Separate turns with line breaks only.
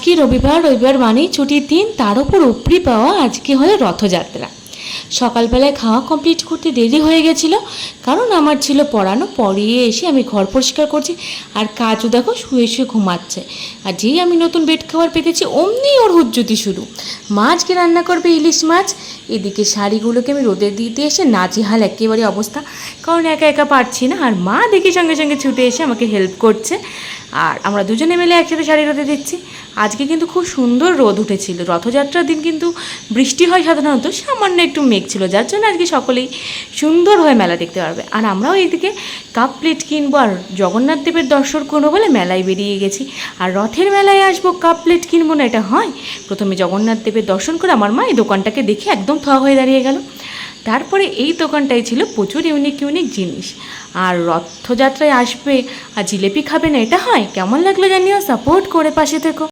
আজকে রবিবার, রবিবার মানেই ছুটির দিন, তার উপর উপরি পাওয়া আজকে হলো রথযাত্রা। সকালবেলায় খাওয়া কমপ্লিট করতে দেরি হয়ে গেছিলো, কারণ আমার ছিল পড়ানো। পড়িয়ে এসে আমি ঘর পরিষ্কার করছি, আর কাজও দেখো শুয়ে শুয়ে ঘুমাচ্ছে। আর যেই আমি নতুন বেড খাবার পেতেছি অমনি ওর হুজ্জুতি শুরু। মা আজকে রান্না করবে ইলিশ মাছ। এদিকে শাড়িগুলোকে আমি রোদে দিতে এসে নাজেহাল একেবারে অবস্থা, কারণ একা একা পারছি না। আর মা দেখি সঙ্গে সঙ্গে ছুটে এসে আমাকে হেল্প করছে, আর আমরা দুজনে মিলে একসাথে শাড়ি রোদে দিচ্ছি। আজকে কিন্তু খুব সুন্দর রোদ উঠেছিল। রথযাত্রার দিন কিন্তু বৃষ্টি হয় সাধারণত, সামান্য একটু মেঘ ছিল, যার জন্য আজকে সকলেই সুন্দরভাবে মেলা দেখতে পারবে। আর আমরাও এইদিকে কাপ প্লেট কিনবো আর জগন্নাথ দেবের দর্শন করবো বলে মেলায় বেরিয়ে গেছি। আর রথের মেলায় আসবো, কাপ প্লেট কিনবো না, এটা হয়? প্রথমে জগন্নাথ দেবের দর্শন করে আমার মা এই দোকানটাকে দেখে একদম থ হয়ে দাঁড়িয়ে গেল। তারপরে এই দোকানটাই ছিল প্রচুর ইউনিক ইউনিক জিনিস। আর রথযাত্রায় আসবে আর জিলেপি খাবে না, এটা হয়? কেমন লাগলো জানিও, সাপোর্ট করে পাশে থেকো।